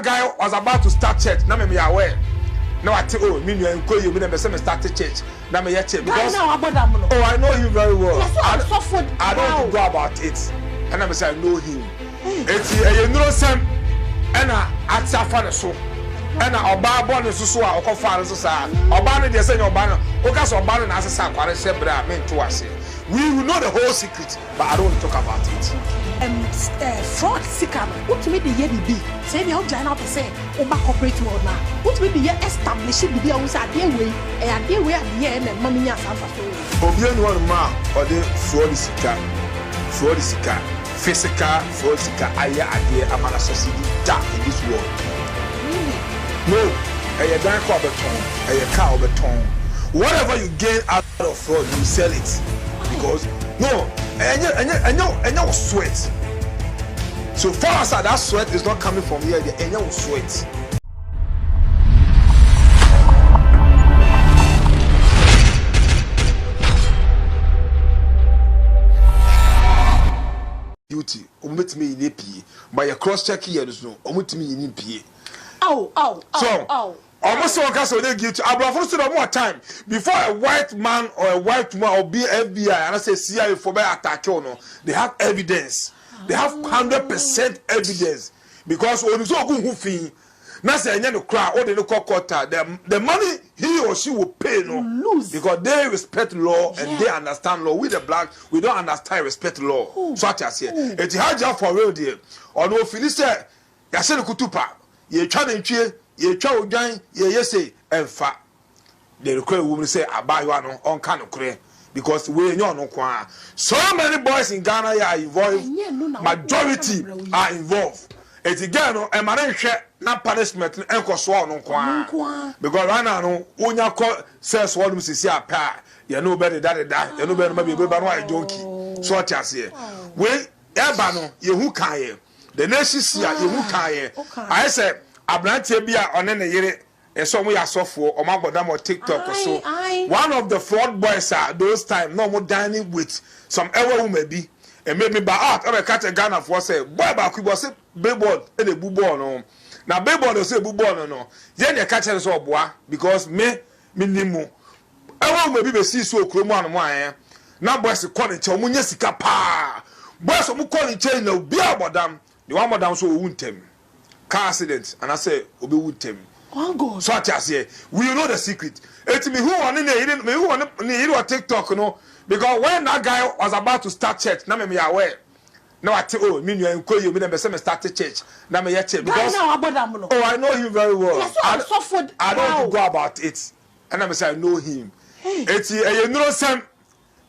guy was about to start church, now me aware. Now I tell me you encourage you, me start church. Now me church because I know him very well. I don't go about it. And I say I know him. It's you know some and I fan so. And oba born so a okofa so sa. Oba no dey say oba no. Oka so oba no na asesa kware se bra me to ase. We will know the whole secret, but I don't want to talk about it. Fraud sicker. What me the year be? Say me how join up say oba corporate world now. What me the year establish the be on say dey way at the year na mama nya sanfa so. Obi enu one ma or the fraud sicker. Fraud sicker. Physical fraud sicker aya ade amana society that in this world. Really? No. A dan ko beton, a car beton. Whatever you gain out of fraud, you sell it. Because no, and you sweat. So far as that sweat is not coming from here, and you sweat. Beauty, omit me in APA, by a cross check here, there's no omit me in APA. Oh. Almost so cast they give to Abraham more time before a white man or a white woman or be FBI and I say CIA for by attack no. They have evidence. They have 100% evidence because when you so go who fee na say no cry or they no court the money he or she will pay no lose because they respect law and they understand law. We the black we don't understand respect law. So I say it hard job for real there or no feel say ya say kutupa ye twa na ntwie ye twa odwan ye say emfa the request woman say abayo no on kan okure because we nyo no kwa so many boys in Ghana are involved majority are involved it again no e mane hwe na punishment enkoso no kwa because right now no onya call says one sisi apa ye no be that ye no be no be ba no I donkey so what here we eba no ye hu kan ye the nation sia ye hu kan ye I say Abrante bia one ne yere eso mo ya sofo o magbodam o TikTok so one of the fraud boys are those time no more dining with some ever woman be and made me by out e catch a Ghana for say boy ba ku say billboard e dey bubo no na billboard say bubo no ye ne catch so oboa because me nimu ever woman be see so okromu anu an na boys call it o munye sika pa boys o mu call it chain na obi abodam the one bodam so owuntem car accident and I say obi wuntem oh God so I say we know the secret it me who one in me who one on TikTok no because when that guy was about to start church na me aware now I tell me you encourage you me say me start church na me church because I know him very well. Yes, I don't go about it and I say I know him it's you know some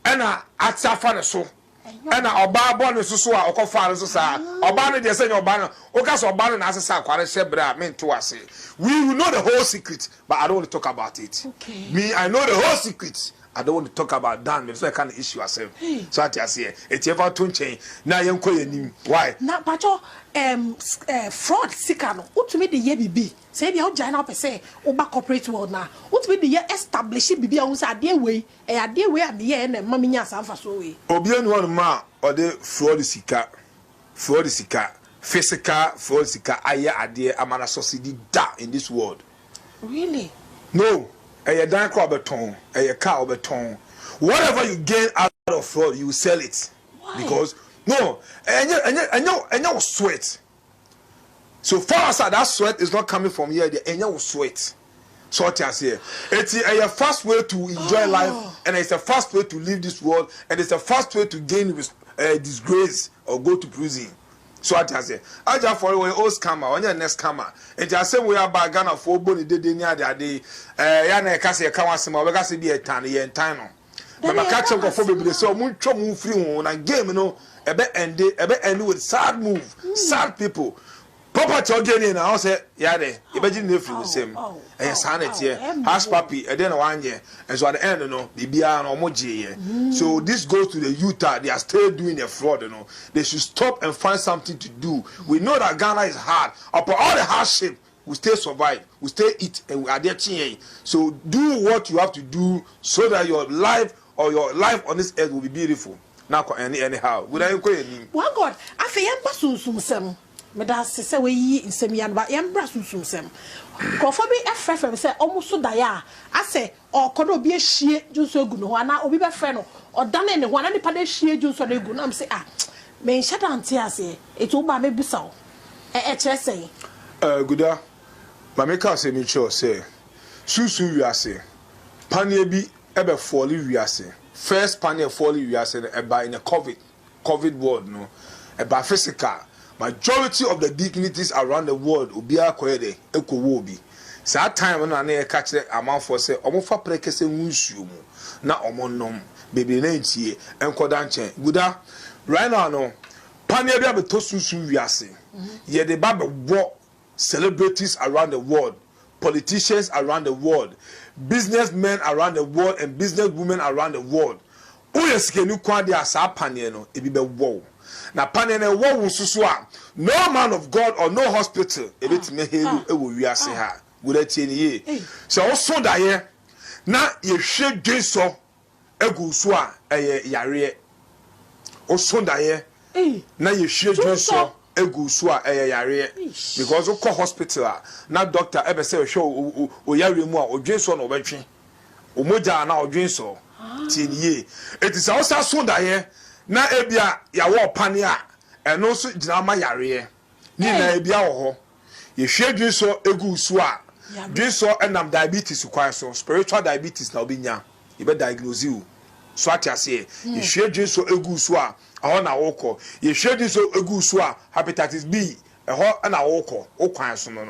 and I fan so and oba born so a okofa so sa oba no dey say oba no oka so oba no na asesa kware se bra me to ase we will know the whole secret but I don't want to talk about it. Okay. Me I know the whole secret I don't want to talk about that so I can't issue yourself. So I say it's ever to change na yenko yenim why na pacho fraud sicker no utumi the year bibi say bia o join up say oba corporate world na utumi the year establish bibi a unsa ade we a me ye na mama nya sanfa so we obi enu one ma or the fraud sicker physical fraud sicker aya ade amana society da in this world. Really? No. A dan ko beton, a car beton. Whatever you gain out of fraud, you sell it. Why? Because no, and you sweat. So far as that sweat is not coming from here, and you sweat. So what I say, it's a fast way to enjoy life, and it's a fast way to leave this world, and it's a fast way to gain disgrace or go to prison. So what I say, I just follow an old scammer, on your next scammer. And just say we are by Ghana for Bonnie de near the day. Yana Cassia Kawasima, we got to be a tiny and tino. But my catch up for baby, so much move free on a game, you know, a bet end with sad move, sad people. Papa Chogen and I say, Yade, imagine if you the same. And sanity, has papi, and then 1 year. And so at the end, you know, the BR or Moji. So this goes to the Utah, they are still doing a fraud, you know. They should stop and find something to do. We know that Ghana is hard. Upon all the hardship, we still survive, we still eat, and we are there. So do what you have to do so that your life on this earth will be beautiful. Now, anyhow, would I go? One God, I feel some. me da se we nsem ya ba yembra susum sem krofo bi efrefem se omuso da ya ase okodo obi ehie junso egu no ho ana obi be fre no odane ne ho ana nipa da ehie junso na egu na am se me nhyada ante ase etu ba me bisa kire sei guda ma me ka se mi cho se susu wiase panie bi ebe foli wiase first panie foli wiase eba in a covid world no eba physical majority of the dignitaries around the world obia koyede ekowo obi sa time no na e ka kire amanfo se omofa prekese nwunsuo mu na omonnom bebe na ntie enkoda nchen guda right now no panie bi abeto susu wiase ye de ba be celebrities around the world, politicians around the world, businessmen around the world, and businesswomen around the world. Uye sikenu kwa dia sa panie no ebi be wo. Na panie no wo susua. No man of God or no hospital ebi time helu ewo wiase ha. Guda tie ni ye. So oso da ye na ye hwe dwenso egu so a yare. Oso da ye na ye hwe dwenso egu so a yare because o ko hospital na doctor ebe say hwe o yare mu a odwenso na obetwe o moja na odwenso tinie etisa o sa so da ye na ebia ya wo pane a eno so gina ma yare ni na ebia wo ho ye hwe dwenso egu so a dwenso enam diabetes kwa so spiritual diabetes na obinya ye be diagnose you so atiase ye hwe dwenso egu so a ho na woko ye hwedi so egu so a hepatitis B ho na woko okwan so no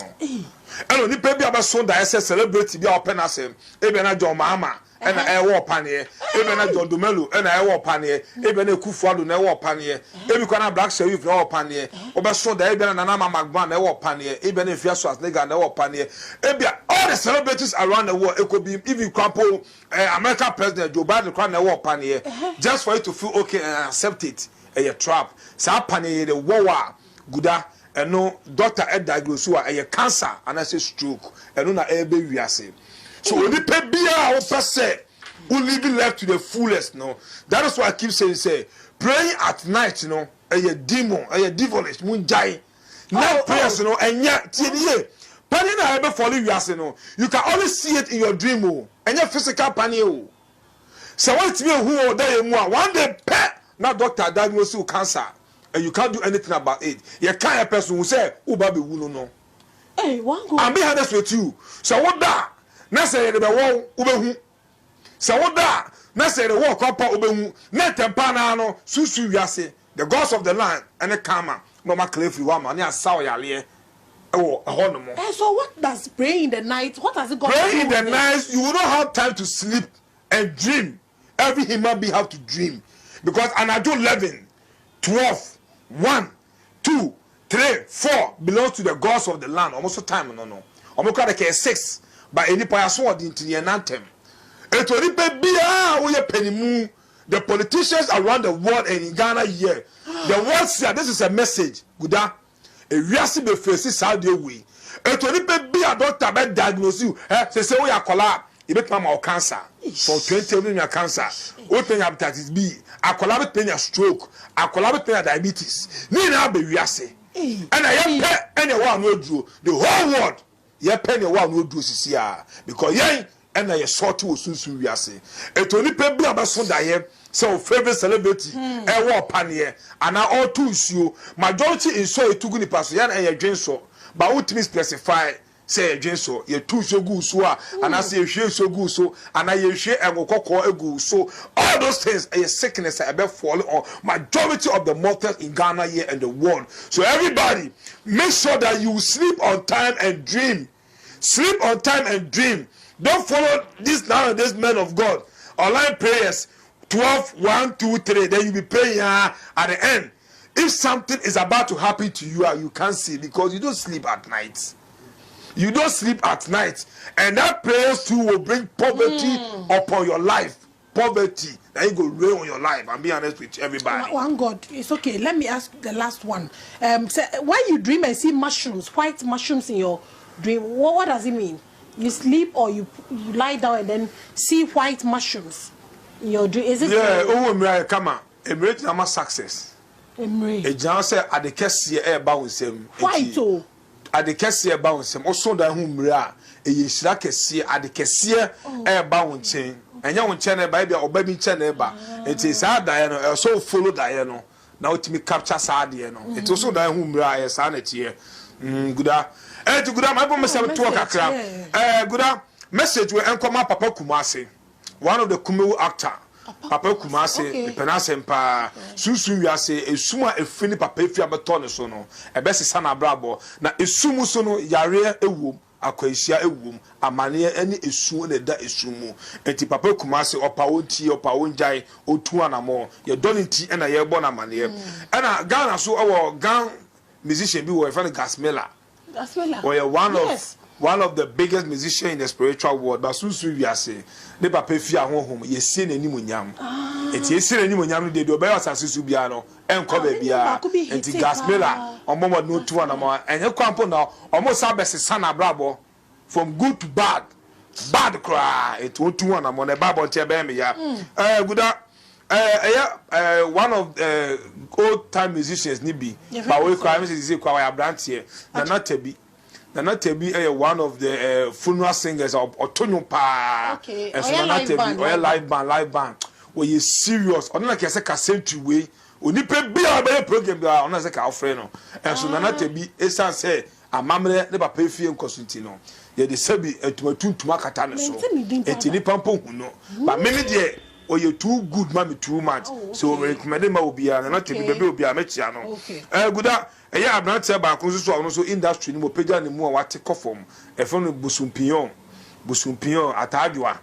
eno ni pe bi abaso da ese celebrity bi a open asem ebe na John Mahama ena ewo panie ebe na John Dumelu ena ewo panie ebe na Ekufuado na ewo panie ebi kwa na Black Sheriff na ewo panie obeso da ebe na Nana Magban na ewo panie ebe na Fiaso Asnega na ewo panie ebe all the celebrities around the world ekobi even Kwampo American President Joe Biden kwa na ewo panie just for you to feel okay and accept it a trap sa panie the war guda eno doctor diagnose wa a cancer and I say stroke eno na ebe wiase. So when you pay bia or say who live life to the fullest, no. That is why I keep saying praying at night, you know, a demon, a devilish, munjai. Night prayers, you know, and yet TDA. Panning I ever follow you, know. You can only see it in your dream, and your physical panio. So what's me who day one day pet now doctor diagnose you cancer, and you can't do anything about it. You can't a person who say, oh baby, we no. Hey, one go. I'm be honest with you. So what that? Na say the wo ubehu say wo da na say the wo kwapa ubehu na tempa na no susu wiase the gods of the land and the karma no ma clear free one man ya saw yale ewo eho no mo. So what does praying in the night, what has it got pray in the night? You will not have time to sleep and dream. Every human being have to dream because anajo 11 12 1 2 3 4 belongs to the gods of the land. Almost time no omoko the 6 but any person into the anthem. It will be penimu. The politicians around the world and in Ghana here. The world said this is a message. Guda. A reasi be faces how they way. It will be a doctor that diagnose you. Say we are collapse. You bet mama cancer. For 20 years cancer. Open hepatitis B. A collapse pain stroke. A collapse pain diabetes. Nina be reasi. And I am anyone will do the whole world. Ye penny one no do sisia because yen and na ye sort wo sunsun wiase etoni pe bia ba so da ye so favorite celebrity e wo panie ana all to nsuo majority in so etugu ni paso yen e ye dwenso ba ultimate specify say dwenso ye tu so gu so a ana say ye hwe so gu so ana ye hwe engokoko egu so all those things a sickness e be fall on majority of the mortals in Ghana here and the world. So everybody make sure that you sleep on time and dream. Sleep on time and dream. Don't follow this nowadays men of God. Online prayers 12 1 2 3 then you be praying at the end. If something is about to happen to you, you can't see because you don't sleep at night. You don't sleep at night. And that prayers too will bring poverty upon your life. Poverty. Then you go rain on your life. I'm being honest with everybody. One God, it's okay. Let me ask the last one. So why you dream and see mushrooms, white mushrooms in your dream? What does it mean? You sleep or you lie down and then see white mushrooms in your dream? Is it? Yeah, come on. I'm success. ejina say adekese e ba wonsem white o adekese e ba wonsem oso da hu mre a eyeshira kese adekese e ba wonchen enya wonchen na ba bia oba bi nchen na ba enti sa da ye no so follow da ye no na otimi capture sa de ye no enti oso da hu mre a ye sa na tie guda guda my bo say to kakra guda message we enkoma papa Kumase, one of the Kumewu actor. Papa Kumase, Penasempa, Susu Yase, Esuma Efini Papa Fia Batone Sono, a best son of Brabo, na Esumu Sono, Yare a womb, Aquasia a womb, a mania any Esu and that Esumu, and ti Papa Kumase or Paunti or Paunjai or Tuana more, your Donity and a Yabona mania. And a Ghana so our Gan musician be were a gas miller. Or one of the biggest musicians in the spiritual world, but Susu Yase, ne papa fia home, ye sin any munyam. It is sin any munyam, they do bear as Subiano, and Cobebia, and Gasmela, or Mama no 2 and more, and your campo now, almost our best son of Brabo, from good to bad, bad cry, it will 2 and more, a Bible Tabamia. One of the old time musicians, Nibi, but we cry Mrs. Zikwa Brandt here, not to be. Nana Tebi one of the funeral singers of Otonyo Pa. Okay. And so Nana Tebi, or live band. Where you serious, or like I said, century way. When you pay be a program, on as a cow friend. And so Nana Tebi, Esa say, a mamma never pay fee and Cosentino. Yet the Sebi to a tune to Macatana so. And Tini Pampo, no. But many dear, or you're too good, mammy, too much. So recommended will be an Nana Tebi will be a Mechiano. Okay. Good. Yeah, I'm not saying about also industry. No page any more what take off from. A phone Busumpion, Atadua,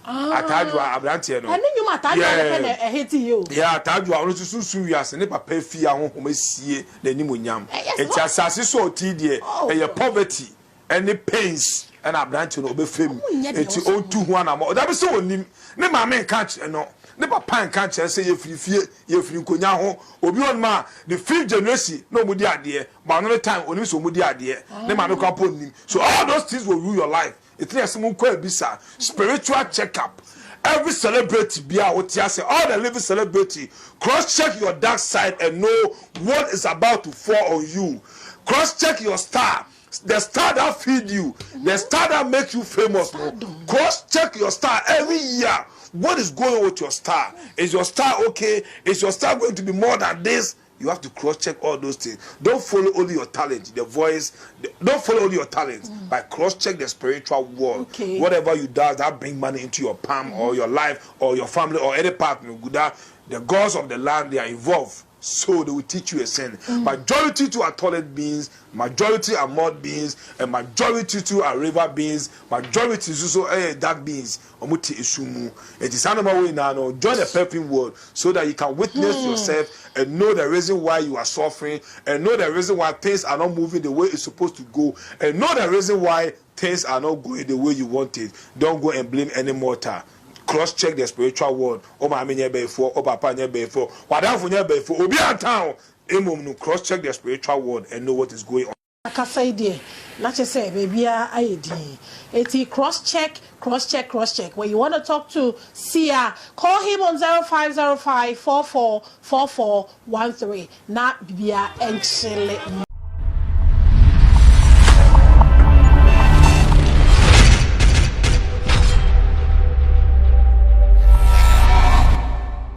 Abrantiano. And then you Matadua, hate you. Yeah, Atadua, also so serious, and never pay fee on whom see the Nimunyam. It's a so tedious, and your poverty, and the pains, and Abrantian obey fame. It's all 2 1 more. That was so never man catch and no. Never pan can't say if you could now obi on ma the 5th generation no mudi adie but another time only so mudi adie ne ma no kapon nim so all those things will rule your life it is some kwa bisa spiritual checkup every celebrity bia what you say all the living celebrity cross check your dark side and know what is about to fall on you cross check your star. The star that feed you, the star that make you famous. Cross check your star every year. What is going on with your star? Is your star okay? Is your star going to be more than this? You have to cross-check all those things. Don't follow only your talent, the voice. Don't follow only your talent, but cross-check the spiritual world. Okay. Whatever you do that bring money into your palm or your life or your family or any partner, the gods of the land, they are involved. So they will teach you a sin. Majority to are toilet beings, majority are mud beings, and majority to are river beings, majority is also dark beings. Omuti isumu. It is animal way now. Join the perfect world so that you can witness yourself and know the reason why you are suffering, and know the reason why things are not moving the way it's supposed to go, and know the reason why things are not going the way you want it. Don't go and blame any mortal. Cross-check the spiritual world. Oh, my many before, oh, papa, before, whatever you before, oh, be a town. Cross-check the spiritual world and know what is going on. Like I say, dear, not just say, baby, it's cross-check. When you want to talk to Sia, call him on 0505 444413. Not be a